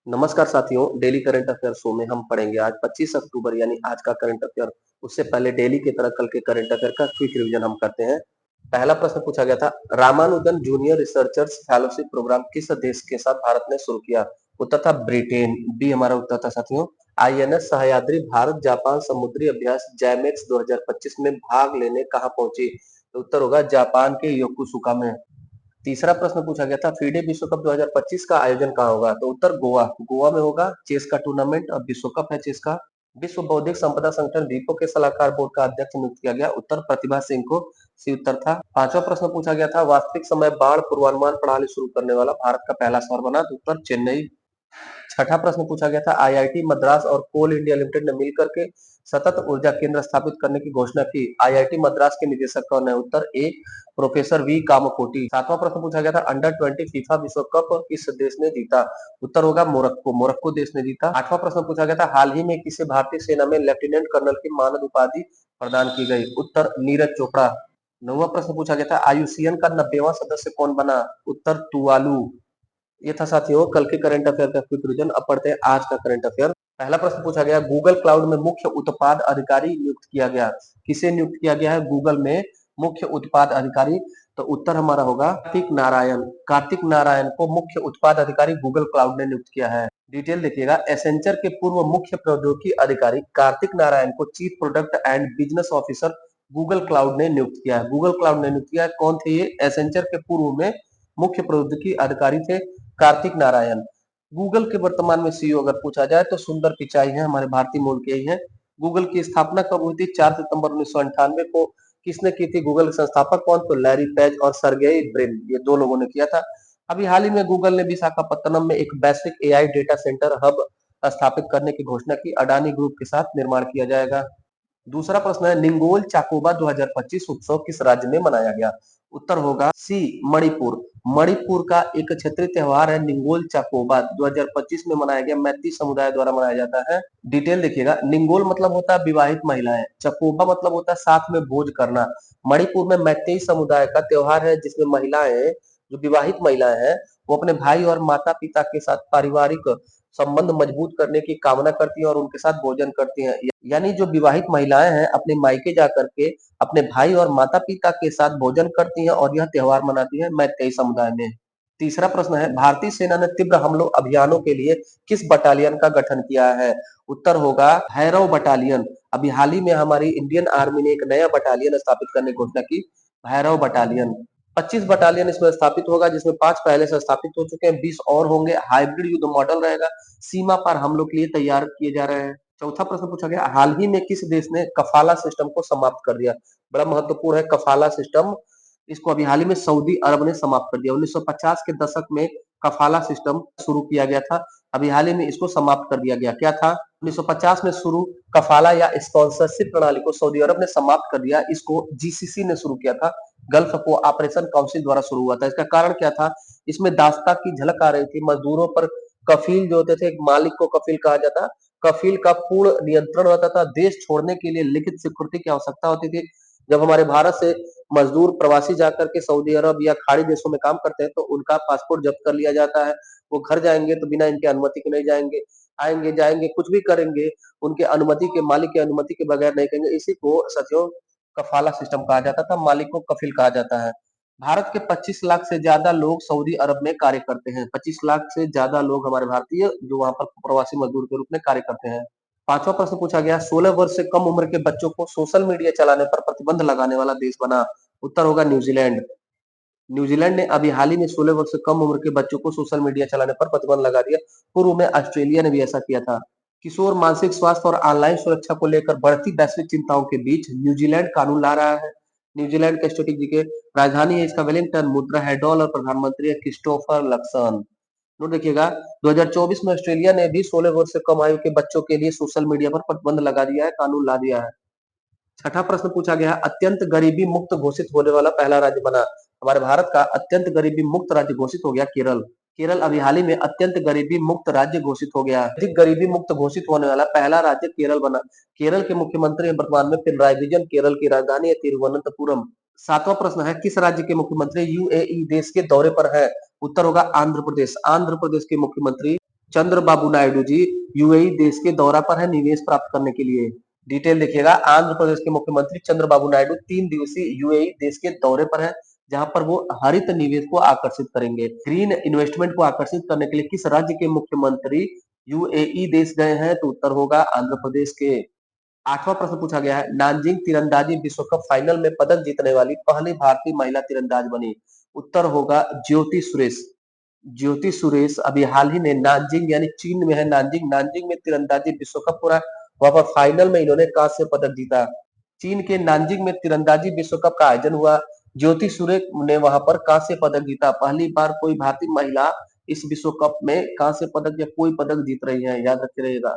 नमस्कार साथियों, daily current affair show में हम पढ़ेंगे आज 25 अक्टूबर यानी आज का करंट अफेयर। उससे पहले डेली की तरह कल के करंट अफेयर का क्विक रिवीजन हम करते हैं। पहला प्रश्न पूछा गया था, Ramanujan junior researchers fellowship programme किस देश के साथ भारत ने शुरू किया? उत्तर था ब्रिटेन। बी हमारा उत्तर था साथियों। आईएनएस सह्याद्री भारत जापान समुद्री अभ्यास जैमेक्स 2025 में भाग लेने कहाँ पहुंची? तो उत्तर होगा जापान के योकोसुका में। तीसरा प्रश्न पूछा गया था, फीडे विश्व कप 2025 का आयोजन कहाँ होगा? तो उत्तर गोवा। गोवा में होगा चेस का टूर्नामेंट और विश्व कप है चेस का। विश्व बौद्धिक संपदा संगठन द्वीपों के सलाहकार बोर्ड का अध्यक्ष नियुक्त किया गया। उत्तर प्रतिभा सिंह को। सी उत्तर था। पांचवा प्रश्न पूछा गया था, वास्तविक समय बाढ़ पूर्वानुमान प्रणाली शुरू करने वाला भारत का पहला शहर बना? तो उत्तर चेन्नई। छठा प्रश्न पूछा गया था, आईआईटी मद्रास और कोल इंडिया लिमिटेड ने मिलकर के सतत ऊर्जा केंद्र स्थापित करने की घोषणा की। आईआईटी मद्रास के निदेशक कौन है? उत्तर ए प्रोफेसर वी कामकोटी। सातवां प्रश्न पूछा गया था, अंडर 20 फीफा विश्व कप किस देश ने जीता? उत्तर होगा मोरक्को। मोरक्को देश ने जीता। आठवां प्रश्न पूछा गया था, हाल ही में किसे भारतीय सेना में लेफ्टिनेंट कर्नल की मानद उपाधि प्रदान की गई? उत्तर नीरज चोपड़ा। नौवां प्रश्न पूछा गया था, आयुसीएन का 90वां सदस्य कौन बना? उत्तर तुवालू। ये था साथियों कल के करंट अफेयर का क्विक रिवीजन। अब पढ़ते हैं आज का करंट अफेयर। पहला प्रश्न पूछा गया, गूगल क्लाउड में मुख्य उत्पाद अधिकारी नियुक्त किया गया। किसे नियुक्त किया गया है गूगल में मुख्य उत्पाद अधिकारी? तो उत्तर हमारा होगा कार्तिक नारायण। कार्तिक नारायण को मुख्य उत्पाद अधिकारी गूगल क्लाउड ने नियुक्त किया है। डिटेल देखिएगा, एसेंचर के पूर्व मुख्य प्रौद्योगिकी अधिकारी कार्तिक नारायण को chief product and business officer Google cloud ने नियुक्त किया है। गूगल क्लाउड ने नियुक्त किया है। कौन थे ये? एसेंचर के पूर्व में मुख्य प्रौद्योगिकी अधिकारी थे कार्तिक नारायण। गूगल के वर्तमान में सीईओ अगर पूछा जाए तो सुंदर पिचाई है, हमारे भारतीय मूल के ही है। गूगल की स्थापना कब हुई थी? 4 सितंबर 1998 को। किसने की थी? गूगल के संस्थापक कौन? तो लैरी पेज और सर्गेई ब्रिन, ये दो लोगों ने किया था। अभी हाल ही में गूगल ने विशाखापत्तनम में एक वैश्विक एआई डेटा सेंटर हब स्थापित करने की घोषणा की। अडानी ग्रुप के साथ निर्माण किया जाएगा। दूसरा प्रश्न है, निंगोल चाकोबा 2025 उत्सव किस राज्य में मनाया गया? उत्तर होगा सी मणिपुर। मणिपुर का एक क्षेत्रीय त्योहार है निंगोल चाकोबा, 2025 में मनाया गया। मैती समुदाय द्वारा मनाया जाता है। डिटेल देखिएगा, निंगोल मतलब होता है विवाहित महिलाएं, चकोबा मतलब होता है साथ में भोज करना। मणिपुर में मैतेई समुदाय का त्योहार है जिसमें महिलाएं, जो विवाहित महिलाएं हैं, वो अपने भाई और माता पिता के साथ पारिवारिक संबंध मजबूत करने की कामना करती हैं और उनके साथ भोजन करती हैं। यानी जो विवाहित महिलाएं हैं अपने मायके जाकर के अपने भाई और माता पिता के साथ भोजन करती हैं और यह त्योहार मनाती है मैतेई समुदाय में। तीसरा प्रश्न है, भारतीय सेना ने तीव्र हमलों अभियानों के लिए किस बटालियन का गठन किया है? उत्तर होगा भैरव बटालियन। अभी हाल ही में हमारी इंडियन आर्मी ने एक नया बटालियन स्थापित करने की घोषणा की, भैरव बटालियन। 25 बटालियन इसमें स्थापित होगा, जिसमें 5 पहले से स्थापित हो चुके हैं, 20 और होंगे। हाइब्रिड युद्ध मॉडल रहेगा, सीमा पार हमलों के लिए तैयार किए जा रहे हैं। चौथा प्रश्न पूछा गया, हाल ही में किस देश ने कफाला सिस्टम को समाप्त कर दिया? बड़ा महत्वपूर्ण है कफाला सिस्टम। इसको अभी हाल ही में सऊदी अरब ने समाप्त कर दिया। 1950 के दशक में कफाला सिस्टम शुरू किया गया था, अभी हाल ही में इसको समाप्त कर दिया गया। क्या था? 1950 में शुरू कफाला या स्पॉन्सरशिप प्रणाली को सऊदी अरब ने समाप्त कर दिया। इसको जीसीसी ने शुरू किया था, गल्फ कोऑपरेशन काउंसिल द्वारा शुरू हुआ था। इसका कारण क्या था? इसमें दासता की झलक आ रही थी। मजदूरों पर कफील जो होते थे, एक मालिक को कफील कहा जाता, कफील का पूर्ण नियंत्रण रहता था। देश छोड़ने के लिए लिखित स्वीकृति की आवश्यकता होती थी। जब हमारे भारत से मजदूर प्रवासी जाकर के सऊदी अरब या खाड़ी देशों में काम करते हैं तो उनका पासपोर्ट जब्त कर लिया जाता है। वो घर जाएंगे तो बिना इनके अनुमति के नहीं जाएंगे, आएंगे जाएंगे कुछ भी करेंगे, उनके अनुमति के, मालिक की अनुमति के बगैर नहीं करेंगे। इसी को साथियों कफाला सिस्टम कहा जाता था, मालिक को कफील कहा जाता है। भारत के 25 लाख से ज्यादा लोग सऊदी अरब में कार्य करते हैं। 25 लाख से ज्यादा लोग हमारे भारतीय जो वहां पर प्रवासी मजदूर के रूप में कार्य करते हैं। पांचवा प्रश्न पूछा गया, 16 वर्ष से कम उम्र के बच्चों को सोशल मीडिया चलाने पर प्रतिबंध लगाने वाला देश बना? उत्तर होगा न्यूजीलैंड। न्यूजीलैंड ने अभी हाल ही में 16 वर्ष से कम उम्र के बच्चों को सोशल मीडिया चलाने पर प्रतिबंध लगा दिया। पूर्व में ऑस्ट्रेलिया ने भी ऐसा किया था। किशोर मानसिक स्वास्थ्य और ऑनलाइन सुरक्षा को लेकर बढ़ती वैश्विक चिंताओं के बीच न्यूजीलैंड कानून ला रहा है। न्यूजीलैंड के स्टेटिक के राजधानी है इसका वेलिंगटन, मुद्रा है डॉलर और प्रधानमंत्री है क्रिस्टोफर लक्सन। नोट देखिएगा, 2024 में ऑस्ट्रेलिया ने भी 16 वर्ष से कम आयु के बच्चों के लिए सोशल मीडिया पर प्रतिबंध लगा दिया है, कानून ला दिया है। छठा प्रश्न पूछा गया, अत्यंत गरीबी मुक्त घोषित होने वाला पहला राज्य बना? हमारे भारत का अत्यंत गरीबी मुक्त राज्य घोषित हो गया केरल। केरल अभी हाल ही में अत्यंत गरीबी मुक्त राज्य घोषित हो गया। अधिक गरीबी मुक्त घोषित होने वाला पहला राज्य केरल बना। केरल के मुख्यमंत्री हैं वर्तमान में पिनराई विजयन। केरल की राजधानी है तिरुवनंतपुरम। सातवां प्रश्न है, किस राज्य के मुख्यमंत्री यूएई देश के दौरे पर है? उत्तर होगा आंध्र प्रदेश। आंध्र प्रदेश के मुख्यमंत्री चंद्रबाबू नायडू जी यूएई देश के दौरा पर है निवेश प्राप्त करने के लिए। डिटेल देखिएगा, आंध्र प्रदेश के मुख्यमंत्री चंद्रबाबू नायडू 3 दिवसीय यूएई देश के दौरे पर है, जहां पर वो हरित निवेश को आकर्षित करेंगे। ग्रीन इन्वेस्टमेंट को आकर्षित करने के लिए किस राज्य के मुख्यमंत्री यूएई देश गए हैं? तो उत्तर होगा आंध्र प्रदेश के। 8वां प्रश्न पूछा गया है, नानजिंग तीरंदाजी विश्व कप फाइनल में पदक जीतने वाली पहली भारतीय महिला तीरंदाज बनी। उत्तर होगा ज्योति सुरेश। ज्योति सुरेश अभी हाल ही में नानजिंग यानी चीन में है, नानजिंग में तीरंदाजी विश्व कप हो रहा है, वहां पर फाइनल में इन्होंने कांस्य पदक जीता। चीन के नानजिंग में तीरंदाजी विश्व कप का आयोजन हुआ, ज्योति सुरेश ने वहां पर कांस्य पदक जीता। पहली बार कोई भारतीय महिला इस विश्व कप में कांस्य पदक या कोई पदक जीत रही है, याद रखे रहिएगा।